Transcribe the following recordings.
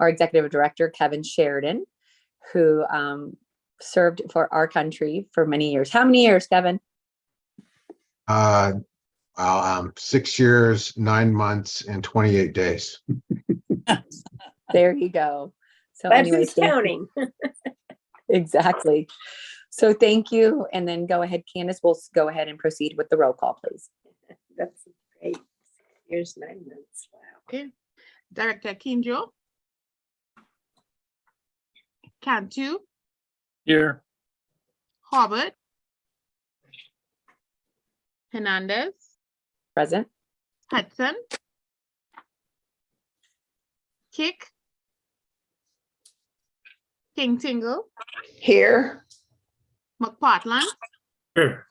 our executive director, Kevin Sheridan, who served for our country for many years. How many years, Kevin? 6 years, 9 months, and 28 days. There you go. So But anyway, who's counting? Exactly. So thank you. And then go ahead, Candace, we'll go ahead and proceed with the roll call, please. That's great. 6 years, 9 months. Wow. Okay. Director Kinjo. Cantu. Here. Hobart. Hernandez. Present. Hudson. Kick. King Tingle. Here. McPartland. Here.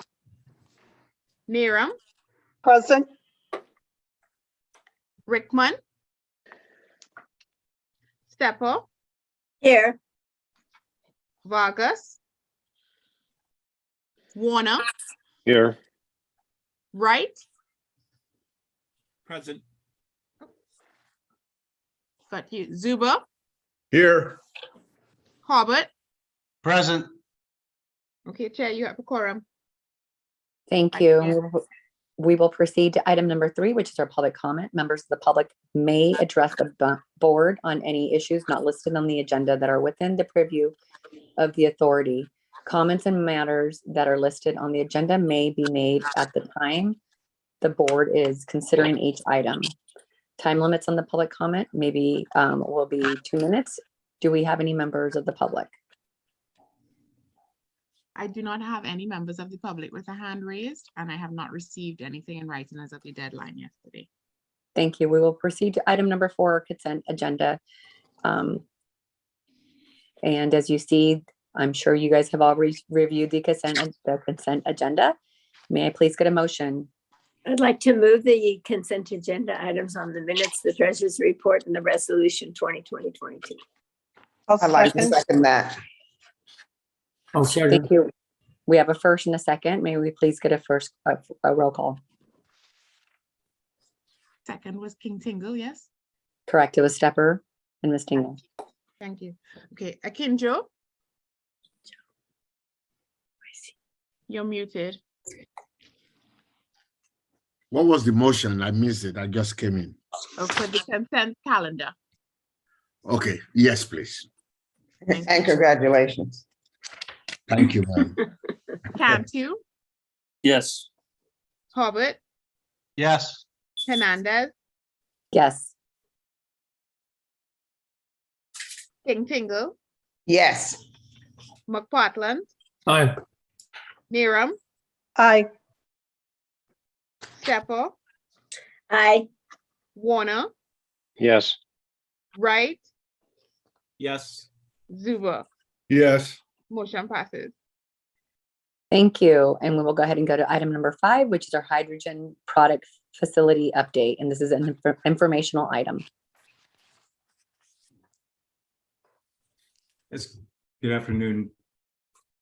Neeram. Present. Rickman. Stepper. Here. Vargas. Warner. Here. Wright. Present. Got you. Zuba. Here. Hobart. Present. Okay, Chair, you have a quorum. Thank you. We will proceed to item number 3, which is our public comment. Members of the public may address the board on any issues not listed on the agenda that are within the purview of the authority. Comments and matters that are listed on the agenda may be made at the time the board is considering each item. Time limits on the public comment maybe will be 2 minutes. Do we have any members of the public? I do not have any members of the public with a hand raised, and I have not received anything in writing as of the deadline yesterday. Thank you. We will proceed to item number 4, consent agenda. And as you see, I'm sure you guys have all reviewed the consent agenda. May I please get a motion? I'd like to move the consent agenda items on the minutes, the treasurer's report, and the resolution 2020-22. I'd like to second that. I'll second. Thank you. We have a first and a second. May we please get a roll call? Second was King Tingle, yes? Correct. It was Stepper and Ms. Tingle. Thank you. Okay, Akinjo. You're muted. What was the motion? I missed it. I just came in. For the consent calendar. Okay, yes, please. And congratulations. Thank you, ma'am. Cantu. Yes. Hobart. Yes. Hernandez. Yes. King Tingle. Yes. McPartland. Aye. Neeram. Aye. Stepper. Aye. Warner. Yes. Wright. Yes. Zuba. Yes. Motion passes. Thank you. And we will go ahead and go to item number 5, which is our hydrogen product facility update. And this is an informational item. Yes. Good afternoon,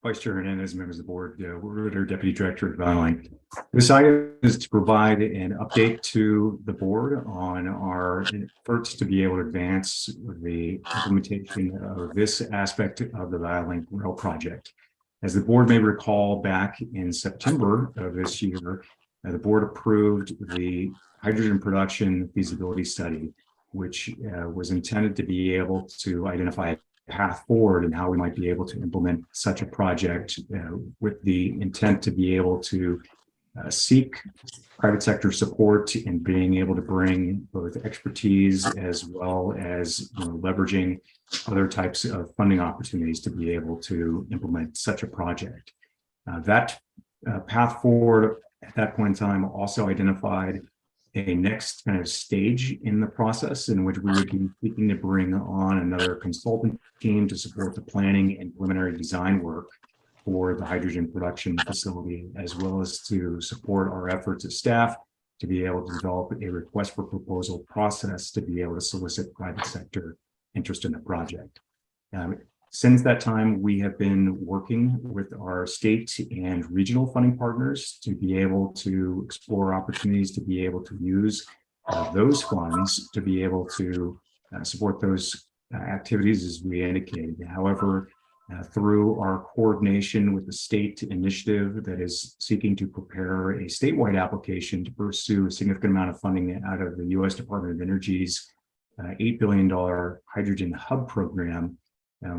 Vice Chair Hernandez, members of the board, Ritter, Deputy Director at Valley. This item is to provide an update to the board on our efforts to be able to advance the implementation of this aspect of the Valley Rail project. As the board may recall, back in September of this year, the board approved the hydrogen production feasibility study, which was intended to be able to identify a path forward and how we might be able to implement such a project with the intent to be able to seek private sector support in being able to bring both expertise as well as leveraging other types of funding opportunities to be able to implement such a project. That path forward at that point in time also identified a next kind of stage in the process in which we would be seeking to bring on another consultant team to support the planning and preliminary design work for the hydrogen production facility, as well as to support our efforts as staff to be able to develop a request for proposal process to be able to solicit private sector interest in the project. Since that time, we have been working with our state and regional funding partners to be able to explore opportunities to be able to use those funds to be able to support those activities as we indicated. However, through our coordination with the state initiative that is seeking to prepare a statewide application to pursue a significant amount of funding out of the U.S. Department of Energy's $8 billion hydrogen hub program,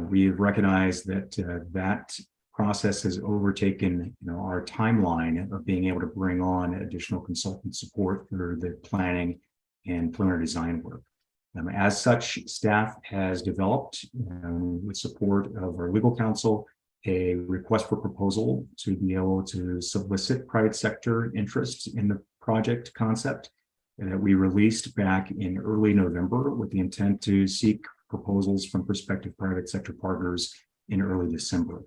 we've recognized that that process has overtaken our timeline of being able to bring on additional consultant support for the planning and preliminary design work. As such, staff has developed, with support of our legal counsel, a request for proposal to be able to solicit private sector interest in the project concept that we released back in early November with the intent to seek proposals from prospective private sector partners in early December.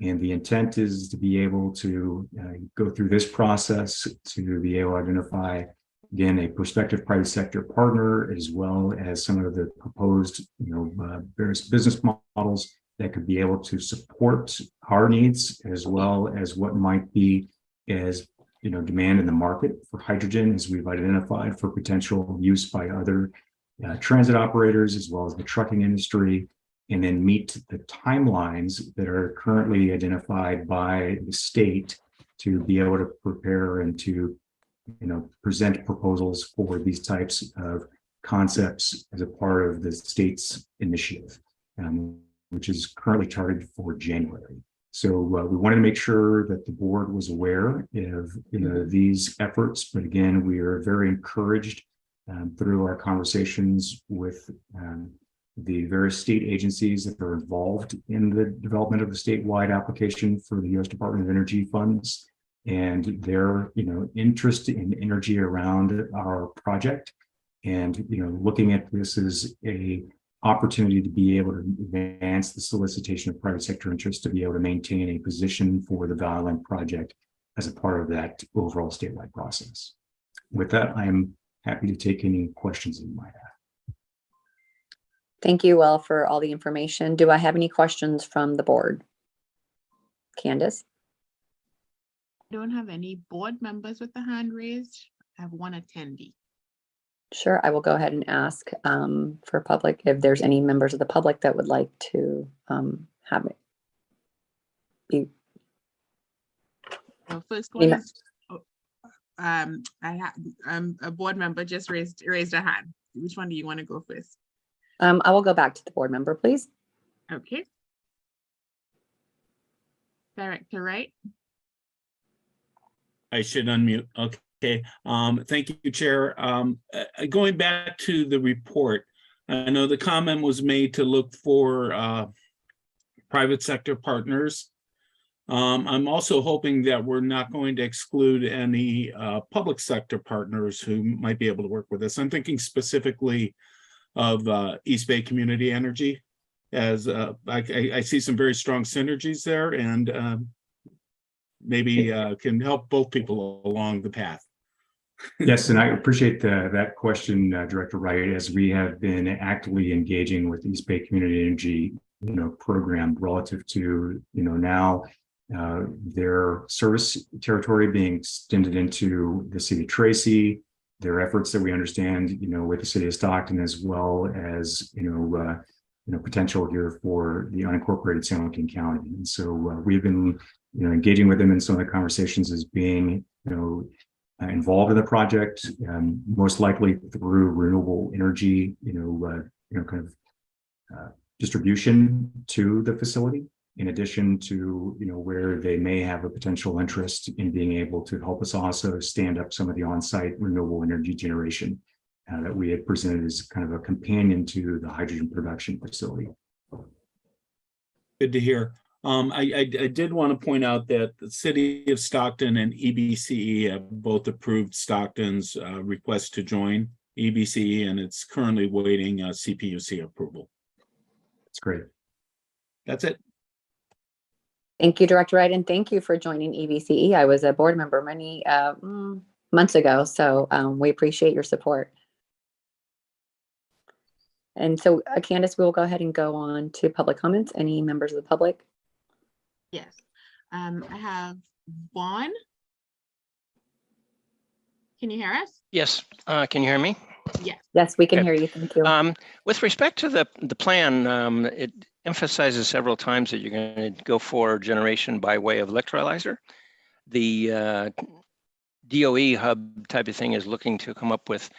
And the intent is to be able to go through this process to be able to identify, again, a prospective private sector partner, as well as some of the proposed, various business models that could be able to support our needs, as well as what might be as demand in the market for hydrogen, as we've identified for potential use by other transit operators, as well as the trucking industry, and then meet the timelines that are currently identified by the state to be able to prepare and to present proposals for these types of concepts as a part of the state's initiative, which is currently targeted for January. So we wanted to make sure that the board was aware of these efforts, but again, we are very encouraged through our conversations with the various state agencies that are involved in the development of the statewide application for the U.S. Department of Energy funds, and their interest in energy around our project, and looking at this as a opportunity to be able to advance the solicitation of private sector interest to be able to maintain a position for the Valley Line project as a part of that overall statewide process. With that, I am happy to take any questions that you might have. Thank you, Will, for all the information. Do I have any questions from the board? Candace? I don't have any board members with the hand raised. I have one attendee. Sure, I will go ahead and ask for public, if there's any members of the public that would like to have it. The first one is, I have a board member just raised a hand. Which one do you want to go first? I will go back to the board member, please. Okay. Director Wright. I should unmute. Okay. Thank you, Chair. Going back to the report, I know the comment was made to look for private sector partners. I'm also hoping that we're not going to exclude any public sector partners who might be able to work with us. I'm thinking specifically of East Bay Community Energy, as I see some very strong synergies there, and maybe can help both people along the path. Yes, and I appreciate that question, Director Wright, as we have been actively engaging with East Bay Community Energy, program relative to, now their service territory being extended into the city of Tracy, their efforts that we understand, with the city of Stockton, as well as, potential here for the unincorporated San Joaquin County. And so we've been, engaging with them in some of the conversations as being, involved in the project, most likely through renewable energy, distribution to the facility, in addition to, where they may have a potential interest in being able to help us also stand up some of the on-site renewable energy generation that we had presented as kind of a companion to the hydrogen production facility. Good to hear. I did want to point out that the city of Stockton and EBCE have both approved Stockton's request to join EBCE, and it's currently waiting CPUC approval. That's great. That's it. Thank you, Director Wright, and thank you for joining EBCE. I was a board member many months ago, so we appreciate your support. And so, Candace, we'll go ahead and go on to public comments. Any members of the public? Yes. I have Vaughn. Can you hear us? Yes. Can you hear me? Yes. Yes, we can Okay. hear you. Thank you. With respect to the plan, it emphasizes several times that you're going to go for generation by way of electrolyzer. The DOE hub type of thing is looking to come up with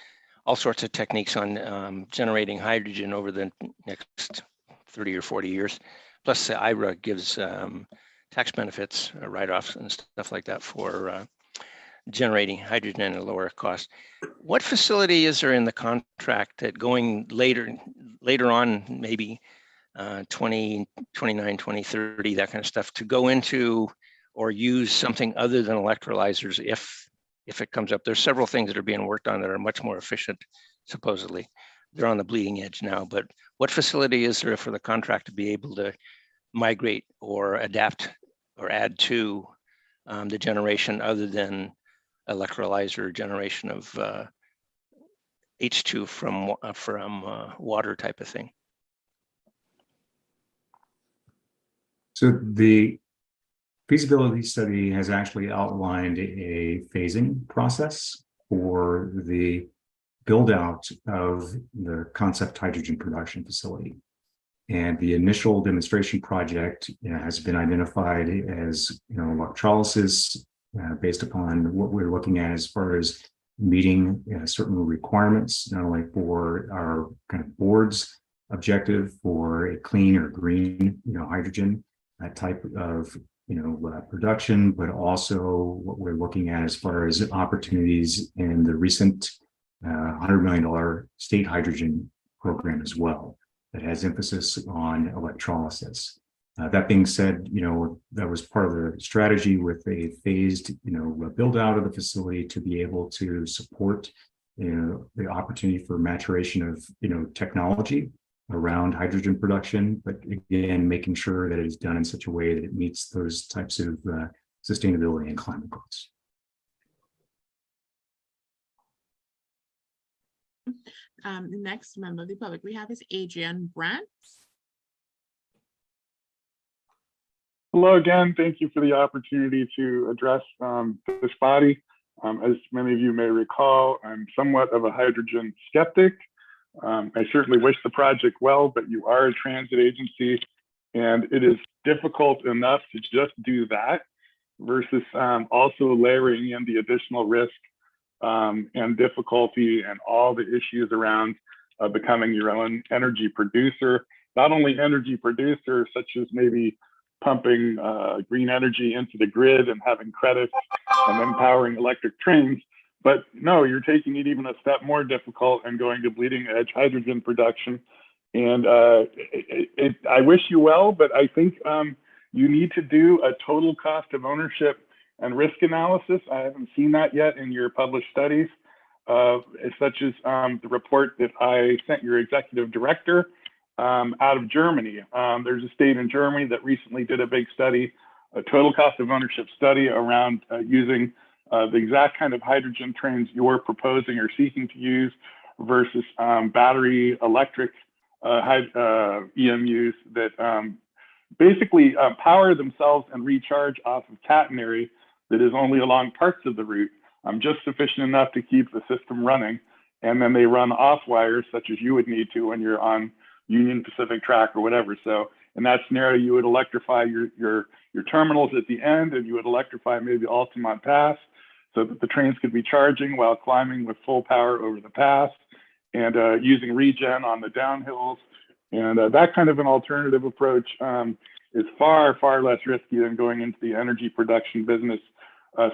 all sorts of techniques on generating hydrogen over the next 30 or 40 years. Plus, the IRA gives tax benefits, write-offs and stuff like that for generating hydrogen at a lower cost. What facility is there in the contract that going later on, maybe 2029, 2030, that kind of stuff, to go into or use something other than electrolyzers if it comes up? There's several things that are being worked on that are much more efficient, supposedly. They're on the bleeding edge now, but what facility is there for the contract to be able to migrate or adapt or add to the generation other than electrolyzer generation of H2 from water type of thing? So the feasibility study has actually outlined a phasing process for the build out of the concept hydrogen production facility. And the initial demonstration project has been identified as, electrolysis based upon what we're looking at as far as meeting certain requirements, not only for our kind of board's objective for a clean or green, hydrogen type of, production, but also what we're looking at as far as opportunities in the recent $100 million state hydrogen program as well, that has emphasis on electrolysis. That being said, that was part of the strategy with a phased, build out of the facility to be able to support, the opportunity for maturation of, technology around hydrogen production, but again, making sure that it is done in such a way that it meets those types of sustainability and climate goals. The next member of the public we have is Adrian Brandt. Hello again. Thank you for the opportunity to address this body. As many of you may recall, I'm somewhat of a hydrogen skeptic. I certainly wish the project well, but you are a transit agency, and it is difficult enough to just do that versus also layering in the additional risk and difficulty and all the issues around becoming your own energy producer. Not only energy producer, such as maybe pumping green energy into the grid and having credits and then powering electric trains, but no, you're taking it even a step more difficult and going to bleeding edge hydrogen production. And I wish you well, but I think you need to do a total cost of ownership and risk analysis. I haven't seen that yet in your published studies, such as the report that I sent your executive director out of Germany. There's a state in Germany that recently did a big study, a total cost of ownership study around using the exact kind of hydrogen trains you're proposing or seeking to use versus battery electric EMUs that basically power themselves and recharge off of catenary that is only along parts of the route, just sufficient enough to keep the system running. And then they run off wires, such as you would need to when you're on Union Pacific track or whatever. So in that scenario, you would electrify your terminals at the end, and you would electrify maybe Altamont Pass so that the trains could be charging while climbing with full power over the pass, and using regen on the downhills. And that kind of an alternative approach is far, far less risky than going into the energy production business,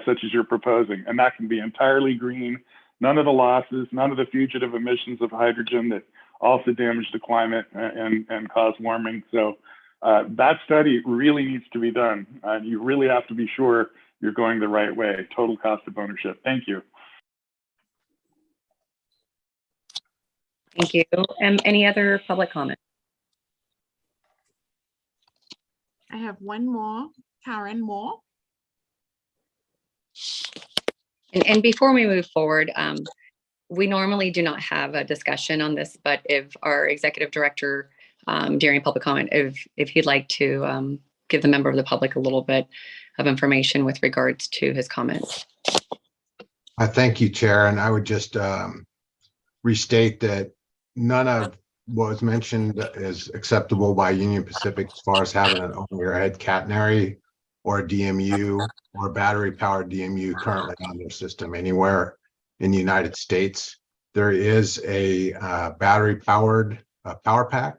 such as you're proposing. And that can be entirely green, none of the losses, none of the fugitive emissions of hydrogen that also damage the climate and cause warming. So that study really needs to be done. You really have to be sure you're going the right way. Total cost of ownership. Thank you. Thank you. Any other public comment? I have one more, Karen Moore. And before we move forward, we normally do not have a discussion on this, but if our executive director during public comment, if he'd like to give the member of the public a little bit of information with regards to his comments. I thank you, Chair, and I would just restate that none of what was mentioned is acceptable by Union Pacific as far as having an overhead catenary or a DMU or battery powered DMU currently on their system anywhere in the United States. There is a battery powered power pack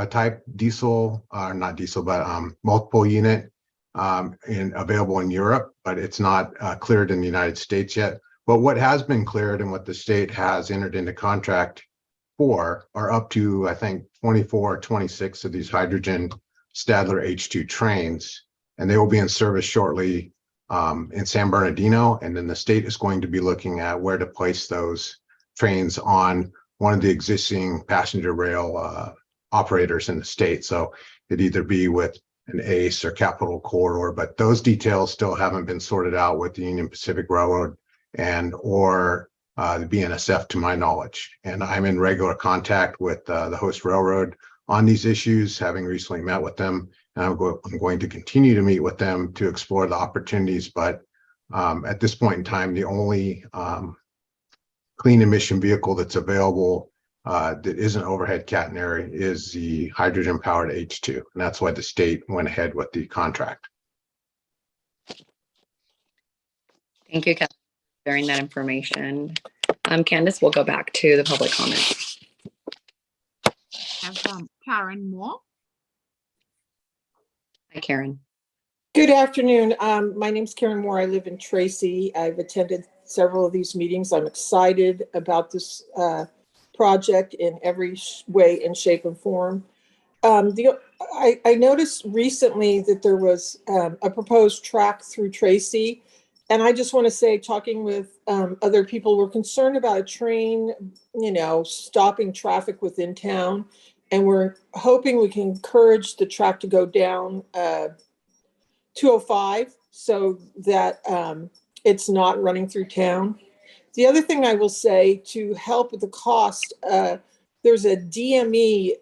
type diesel, not diesel, but multiple unit available in Europe, but it's not cleared in the United States yet. But what has been cleared and what the state has entered into contract for are up to, I think, 24 or 26 of these hydrogen Stadler H2 trains, and they will be in service shortly in San Bernardino. And then the state is going to be looking at where to place those trains on one of the existing passenger rail operators in the state. So it'd either be with an ACE or Capital Corridor, but those details still haven't been sorted out with the Union Pacific Railroad and or the BNSF to my knowledge. And I'm in regular contact with the host railroad on these issues, having recently met with them. And I'm going to continue to meet with them to explore the opportunities. But at this point in time, the only clean emission vehicle that's available that isn't overhead catenary is the hydrogen powered H2. And that's why the state went ahead with the contract. Thank you, Kevin, for sharing that information. Candace, we'll go back to the public comment. And from Karen Moore. Hi, Karen. Good afternoon. My name's Karen Moore. I live in Tracy. I've attended several of these meetings. I'm excited about this project in every way and shape and form. I noticed recently that there was a proposed track through Tracy. And I just want to say, talking with other people, we're concerned about a train, stopping traffic within town. And we're hoping we can encourage the track to go down 205 so that it's not running through town. The other thing I will say to help with the cost, there's a DME,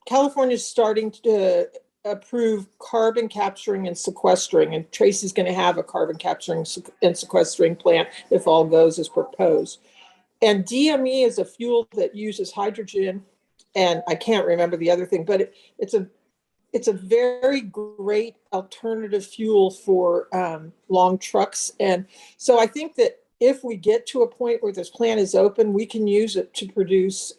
California's starting to approve carbon capturing and sequestering, and Tracy's going to have a carbon capturing and sequestering plant if all goes as proposed. And DME is a fuel that uses hydrogen, and I can't remember the other thing, but it's a very great alternative fuel for long trucks. And so I think that if we get to a point where this plant is open, we can use it to produce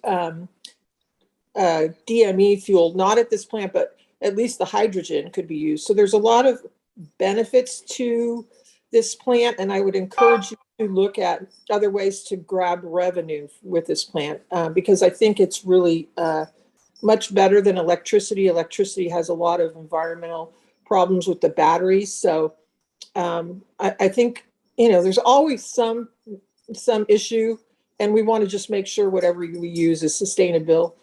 DME fuel, not at this plant, but at least the hydrogen could be used. So there's a lot of benefits to this plant, and I would encourage you to look at other ways to grab revenue with this plant because I think it's really much better than electricity. Electricity has a lot of environmental problems with the batteries. So I think, there's always some issue, and we want to just make sure whatever we use is sustainable,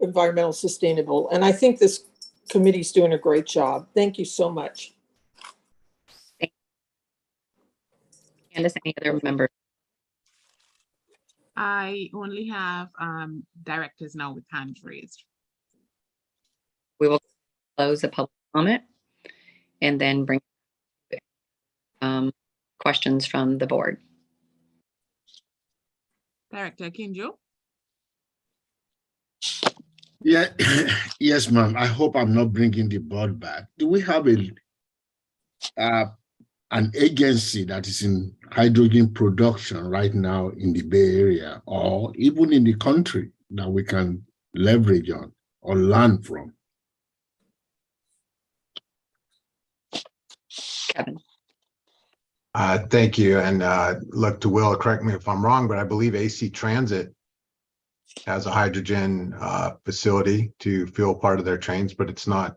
environmental sustainable. And I think this committee's doing a great job. Thank you so much. Candace, any other members? I only have directors now with hands raised. We will close the public comment and then bring questions from the board. Director Kinjo. Yeah, yes, ma'am. I hope I'm not bringing the board back. Do we have an agency that is in hydrogen production right now in the Bay Area or even in the country that we can leverage on or learn from? Kevin. Thank you. And look, to Will, correct me if I'm wrong, but I believe AC Transit has a hydrogen facility to fuel part of their trains, but it's not,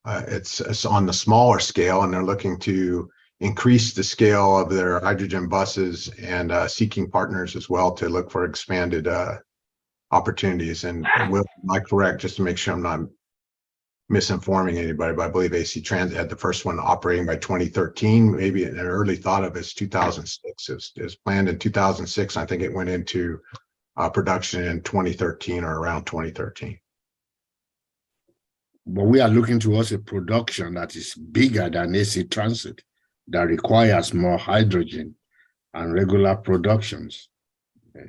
it's on the smaller scale, and they're looking to increase the scale of their hydrogen buses and seeking partners as well to look for expanded opportunities. And Will, am I correct, just to make sure I'm not misinforming anybody, but I believe AC Transit had the first one operating by 2013, maybe an early thought of as 2006. It was planned in 2006. I think it went into production in 2013 or around 2013. But we are looking towards a production that is bigger than AC Transit, that requires more hydrogen and regular productions.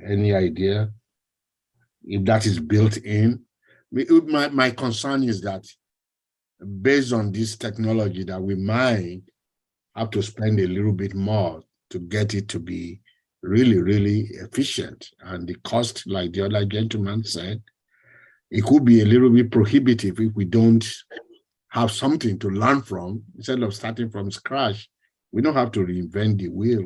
Any idea if that is built in? My concern is that based on this technology that we might have to spend a little bit more to get it to be really, really efficient. And the cost, like the other gentleman said, it could be a little bit prohibitive if we don't have something to learn from instead of starting from scratch. We don't have to reinvent the wheel.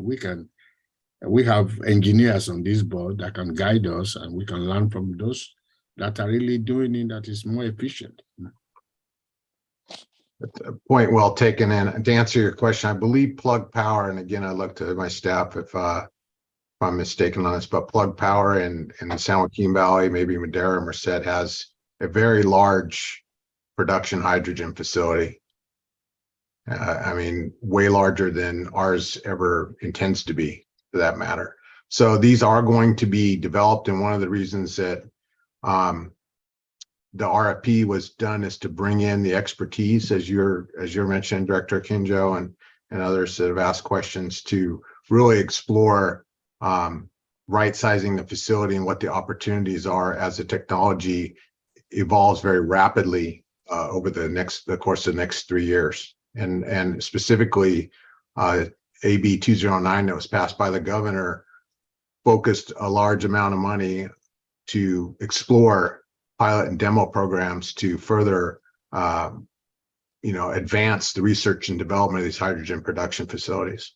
We have engineers on this board that can guide us, and we can learn from those that are really doing it that is more efficient. Point well taken. And to answer your question, I believe Plug Power, and again, I look to my staff if I'm mistaken on this, but Plug Power in the San Joaquin Valley, maybe Madera, Merced, has a very large production hydrogen facility. I mean, way larger than ours ever intends to be, for that matter. So these are going to be developed, and one of the reasons that the RFP was done is to bring in the expertise, as you're mentioning, Director Kinjo, and others that have asked questions, to really explore right sizing the facility and what the opportunities are as the technology evolves very rapidly over the course of the next 3 years. And specifically, AB 209 that was passed by the governor focused a large amount of money to explore pilot and demo programs to further advance the research and development of these hydrogen production facilities.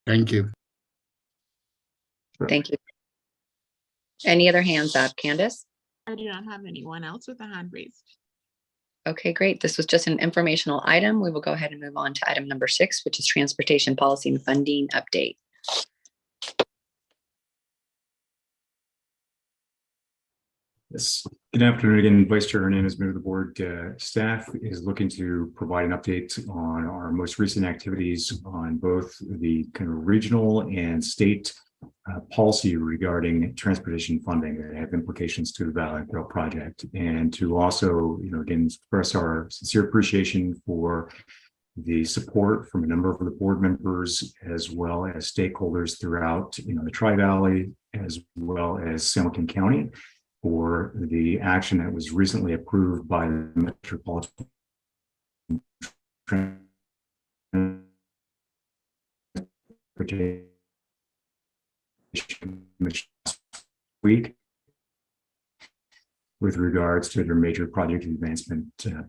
Thank you. Thank you. Any other hands up? Candace? I do not have anyone else with a hand raised. Okay, great. This was just an informational item. We will go ahead and move on to item number 6, which is transportation policy and funding update. Yes. Good afternoon again, Vice Chair Hernandez, member of the board. Staff is looking to provide an update on our most recent activities on both the kind of regional and state policy regarding transportation funding that have implications to the Valley Trail project, and to also, again, express our sincere appreciation for the support from a number of the board members as well as stakeholders throughout, the Tri-Valley as well as San Joaquin County for the action that was recently approved by the Metropolitan Transportation week with regards to their major project advancement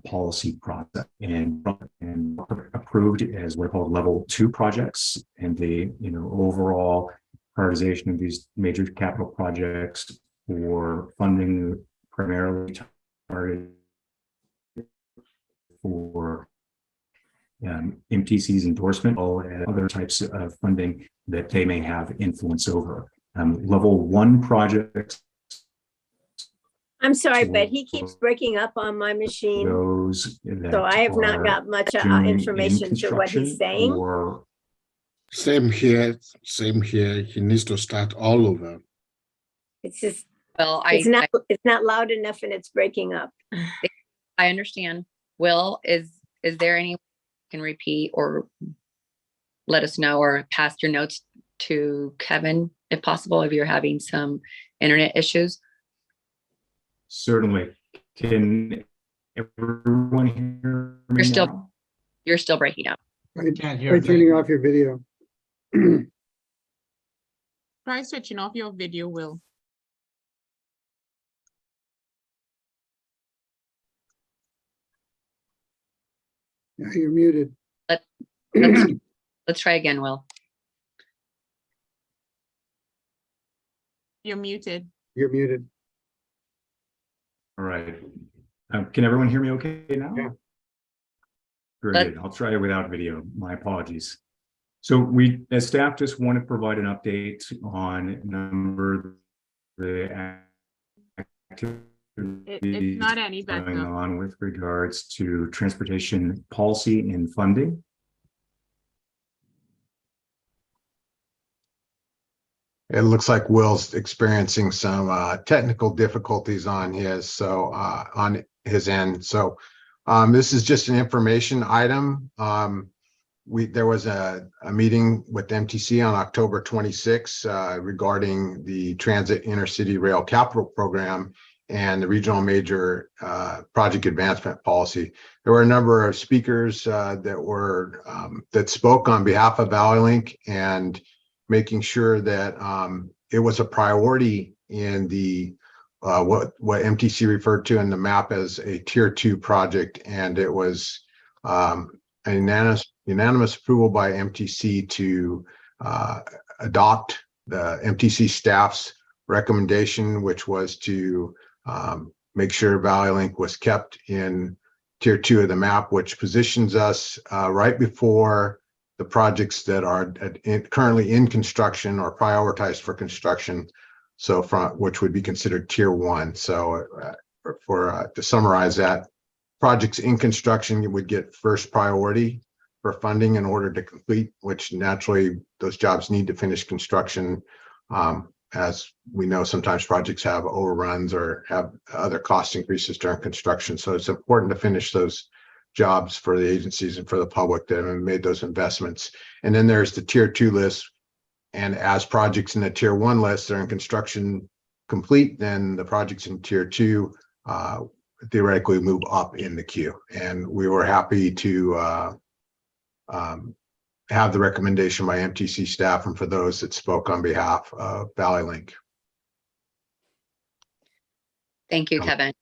policy process, and approved as what are called level 2 projects, and the overall prioritization of these major capital projects for funding primarily targeted for MTC's endorsement, or other types of funding that they may have influence over. Level 1 projects. I'm sorry, but he keeps breaking up on my machine. Those that So I have not are got much doing in information to what he's construction saying. or Same here. He needs to start all over. It's just, Well, it's not loud enough and it's breaking up. I understand. Will, is there any can repeat or let us know or pass your notes to Kevin, if possible, if you're having some internet issues? certainly. Can everyone hear me now? You're still breaking up. Try turning off your video. Try switching off your video, Will. Yeah, you're muted. Let's try again, Will. You're muted. You're muted. All right. Can everyone hear me okay now? Yeah. Great. I'll try it without video. My apologies. So we, as staff, just want to provide an update on a number of the activities It's not any going better. on with regards to transportation policy and funding. It looks like Will's experiencing some technical difficulties on his on his end. So this is just an information item. there was a meeting with MTC on October 26 regarding the Transit Intercity Rail Capital Program and the Regional Major Project Advancement Policy. There were a number of speakers that spoke on behalf of ValleyLink and making sure that it was a priority in the what MTC referred to in the map as a tier 2 project, and it was a unanimous approval by MTC to adopt the MTC staff's recommendation, which was to make sure ValleyLink was kept in tier 2 of the map, which positions us right before the projects that are currently in construction or prioritized for construction. So which would be considered tier 1. So to summarize that, projects in construction would get first priority for funding in order to complete, which naturally those jobs need to finish construction. As we know, sometimes projects have overruns or have other cost increases during construction. So it's important to finish those jobs for the agencies and for the public that have made those investments. And then there's the tier 2 list. And as projects in the tier 1 list are in construction complete, then the projects in tier 2 theoretically move up in the queue. And we were happy to have the recommendation by MTC staff and for those that spoke on behalf of ValleyLink. Thank you, Kevin.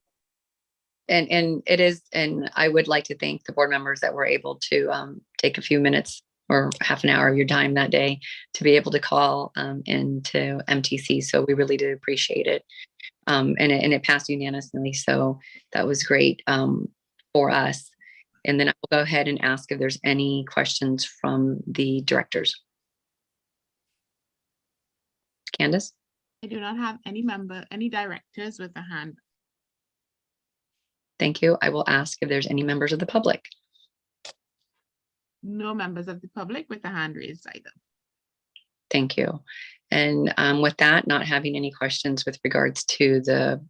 And it is, and I would like to thank the board members that were able to take a few minutes or half an hour of your time that day to be able to call into MTC. So we really do appreciate it. And it passed unanimously. So that was great for us. And then I'll go ahead and ask if there's any questions from the directors. Candace? I do not have any directors with a hand. Thank you. I will ask if there's any members of the public. No members of the public with a hand raised either. Thank you. And with that, not having any questions with regards to the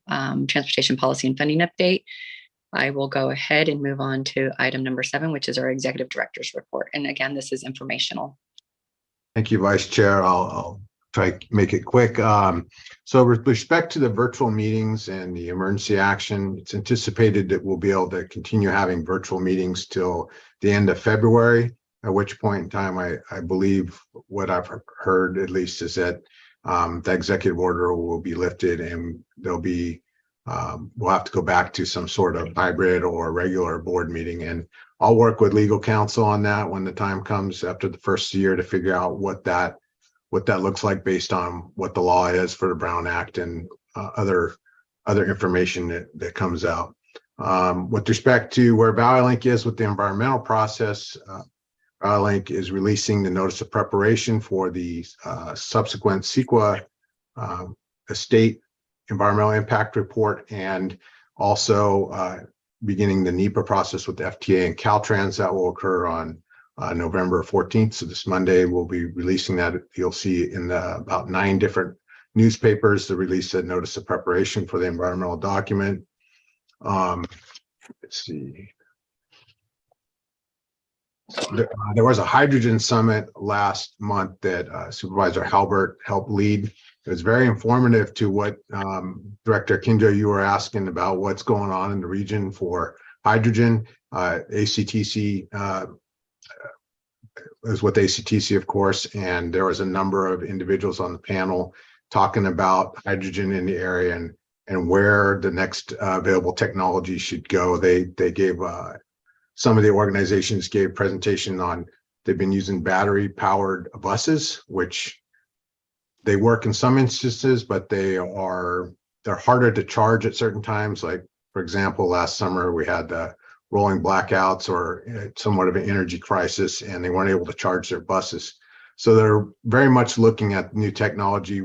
transportation policy and funding update, I will go ahead and move on to item number 7, which is our executive director's report. And again, this is informational. Thank you, Vice Chair. I'll try to make it quick. So with respect to the virtual meetings and the emergency action, it's anticipated that we'll be able to continue having virtual meetings till the end of February, at which point in time, I believe what I've heard at least is that the executive order will be lifted and there'll be we'll have to go back to some sort of hybrid or regular board meeting. And I'll work with legal counsel on that when the time comes after the first year to figure out what that looks like based on what the law is for the Brown Act and other information that comes out. With respect to where ValleyLink is with the environmental process, ValleyLink is releasing the notice of preparation for the subsequent CEQA estate environmental impact report, and also beginning the NEPA process with the FTA and Caltrans. That will occur on November 14th. So this Monday, we'll be releasing that. You'll see in about 9 different newspapers the release of notice of preparation for the environmental document. Let's see. There was a hydrogen summit last month that Supervisor Halbert helped lead. It was very informative to what Director Kinjo, you were asking about what's going on in the region for hydrogen. ACTC is with ACTC, of course, and there was a number of individuals on the panel talking about hydrogen in the area and where the next available technology should go. They gave some of the organizations gave presentation on, they've been using battery powered buses, which they work in some instances, but they're harder to charge at certain times. Like, for example, last summer we had rolling blackouts or somewhat of an energy crisis, and they weren't able to charge their buses. So they're very much looking at new technology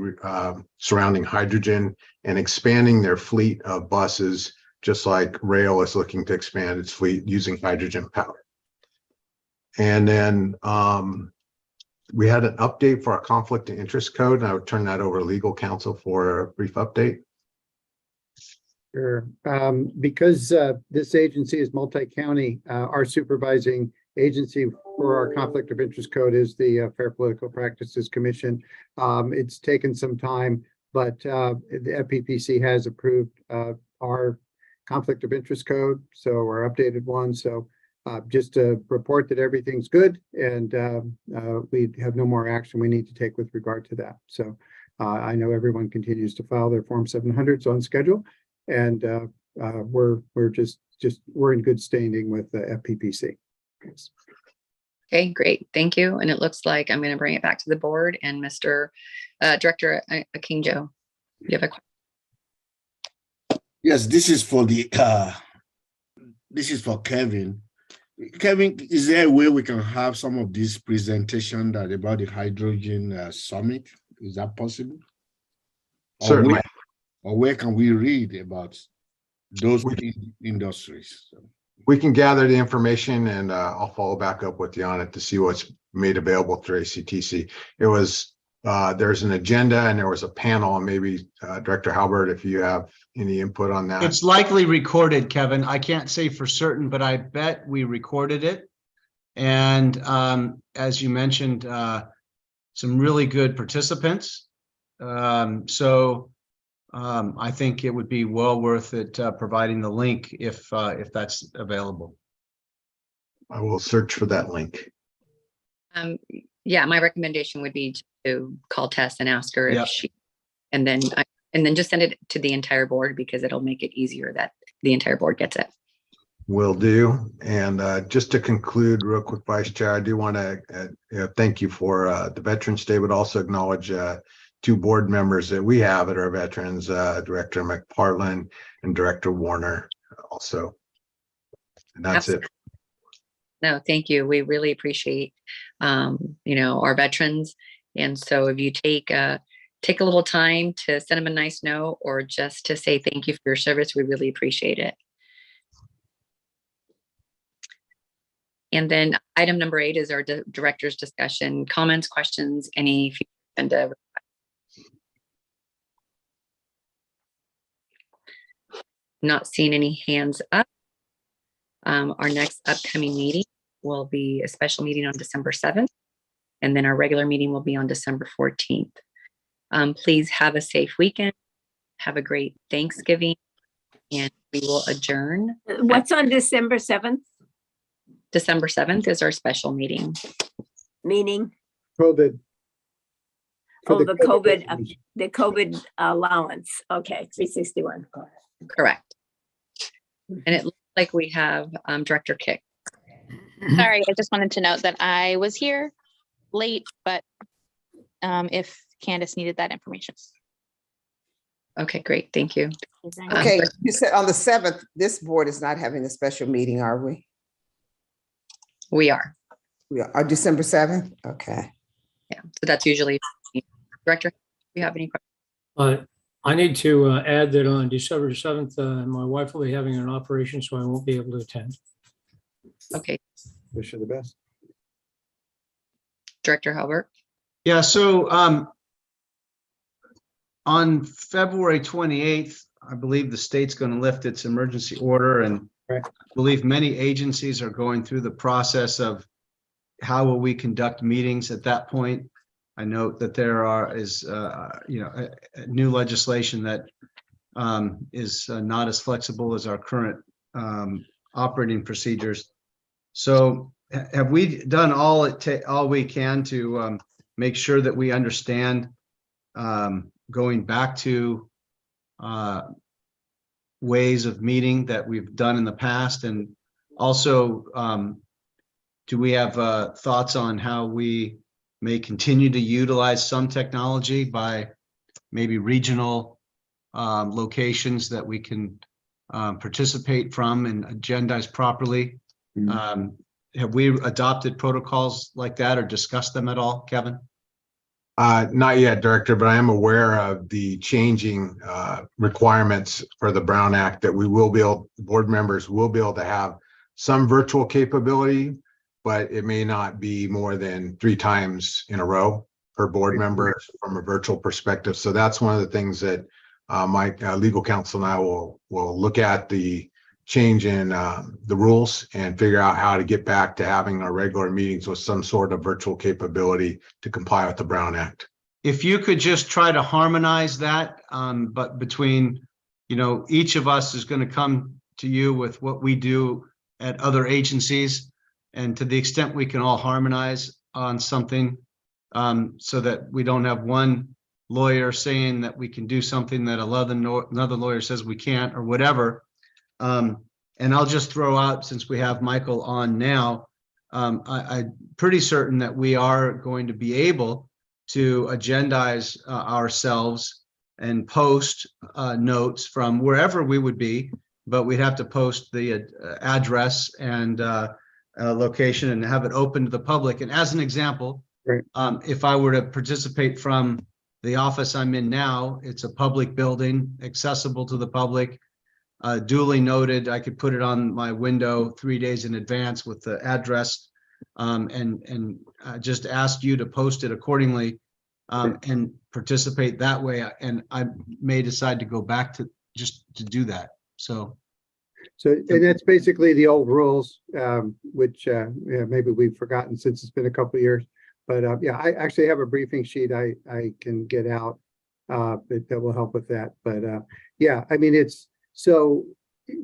surrounding hydrogen and expanding their fleet of buses, just like rail is looking to expand its fleet using hydrogen power. And then we had an update for our conflict of interest code, and I would turn that over to legal counsel for a brief update. Sure. Because this agency is multi-county, our supervising agency for our conflict of interest code is the Fair Political Practices Commission. It's taken some time, but the FPPC has approved our conflict of interest code, so our updated one. So just to report that everything's good, and we have no more action we need to take with regard to that. So I know everyone continues to file their Form 700s on schedule, and we're in good standing with the FPPC. Thanks. Okay, great. Thank you. And it looks like I'm going to bring it back to the board, and Mr. Director Akinjo, you have a question? Yes, this is for Kevin. Kevin, is there a way we can have some of this presentation about the hydrogen summit? Is that possible? Certainly. Or where can we read about those industries? We can gather the information, and I'll follow back up with you on it to see what's made available through ACTC. It was, there's an agenda and there was a panel, and maybe Director Halbert, if you have any input on that. It's likely recorded, Kevin. I can't say for certain, but I bet we recorded it. And as you mentioned, some really good participants. I think it would be well worth it providing the link if that's available. I will search for that link. Yeah, my recommendation would be to call Tess and ask her Yep. if she, and then just send it to the entire board, because it'll make it easier that the entire board gets it. Will do. And just to conclude real quick, Vice Chair, I do want to thank you for the Veterans Day, but also acknowledge two board members that we have that are veterans, Director McPartlin and Director Warner also. And that's it. No, thank you. We really appreciate, our veterans. And so if you take a little time to send them a nice note, or just to say thank you for your service, we really appreciate it. And then item number 8 is our director's discussion, comments, questions, any future agenda. Not seeing any hands up. Our next upcoming meeting will be a special meeting on December 7th, and then our regular meeting will be on December 14th. Please have a safe weekend. Have a great Thanksgiving, and we will adjourn. What's on December 7th? December 7th is our special meeting. Meaning? COVID. For Oh, the COVID, resolution. the COVID allowance. Okay, 361. Correct. And it looks like we have Director Kick. Sorry, I just wanted to note that I was here late, but if Candace needed that information. Okay, great. Thank you. Okay, you said on the 7th, this board is not having a special meeting, are we? We are. We are December 7th? Okay. Yeah, so that's usually Director. Do you have any questions? I need to add that on December 7th, my wife will be having an operation, so I won't be able to attend. Okay. Wish you the best. Director Halbert. Yeah, so on February 28th, I believe the state's going to lift its emergency order, and I believe many agencies are going through the process of how will we conduct meetings at that point. I note that there is new legislation that is not as flexible as our current operating procedures. So have we done all we can to make sure that we understand going back to ways of meeting that we've done in the past? And also, do we have thoughts on how we may continue to utilize some technology by maybe regional locations that we can participate from and agendize properly? Have we adopted protocols like that or discussed them at all, Kevin? Not yet, Director, but I am aware of the changing requirements for the Brown Act, that we will be able, board members will be able to have some virtual capability, but it may not be more than 3 times in a row per board member from a virtual perspective. So that's one of the things that my legal counsel and I will look at the change in the rules and figure out how to get back to having our regular meetings with some sort of virtual capability to comply with the Brown Act. If you could just try to harmonize that, but between, each of us is going to come to you with what we do at other agencies. And to the extent we can all harmonize on something, so that we don't have one lawyer saying that we can do something that another lawyer says we can't or whatever. And I'll just throw out, since we have Michael on now, I'm pretty certain that we are going to be able to agendize ourselves and post notes from wherever we would be, but we'd have to post the address and location and have it open to the public. And as an example, Right. If I were to participate from the office I'm in now, it's a public building, accessible to the public, duly noted. I could put it on my window 3 days in advance with the address, and just ask you to post it accordingly, and participate that way. And I may decide to go back to just to do that. So and that's basically the old rules, which maybe we've forgotten since it's been a couple of years. But yeah, I actually have a briefing sheet I can get out that will help with that. But yeah, I mean, it's so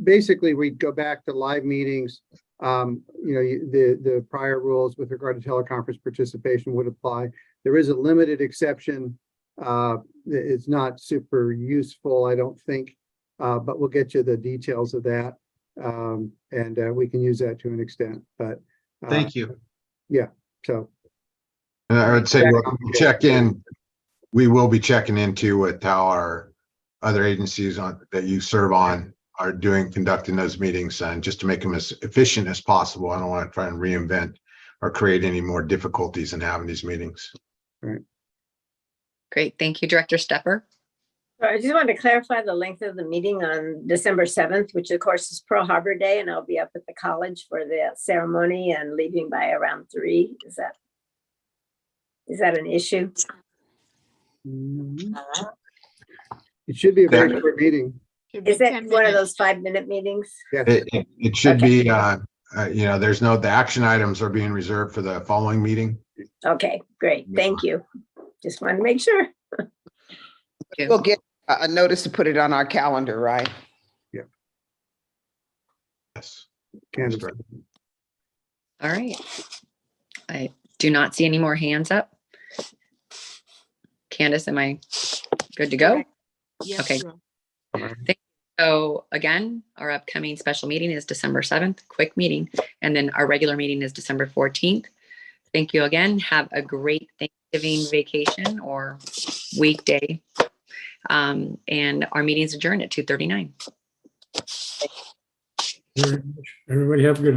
basically we go back to live meetings. The prior rules with regard to teleconference participation would apply. There is a limited exception. It's not super useful, I don't think, but we'll get you the details of that. And we can use that to an extent, but thank you. Yeah, so. And I would say we will be checking into with how our other agencies that you serve on are conducting those meetings, and just to make them as efficient as possible. I don't want to try and reinvent or create any more difficulties in having these meetings. Right. Great. Thank you, Director Stepper. I just wanted to clarify the length of the meeting on December 7th, which of course is Pearl Harbor Day, and I'll be up at the college for the ceremony and leaving by around 3. Is that an issue? It should be a very short meeting. Is that one of those 5-minute meetings? Yeah. It should be, the action items are being reserved for the following meeting. Okay, great. Thank you. Just wanted to make sure. We'll get a notice to put it on our calendar, right? Yeah. Yes. Candace. All right. I do not see any more hands up. Candace, am I good to go? Yes, Okay. sure. So again, our upcoming special meeting is December 7th, quick meeting. And then our regular meeting is December 14th. Thank you again. Have a great Thanksgiving vacation or weekday. And our meeting is adjourned at 2:39. Everybody have a good holiday.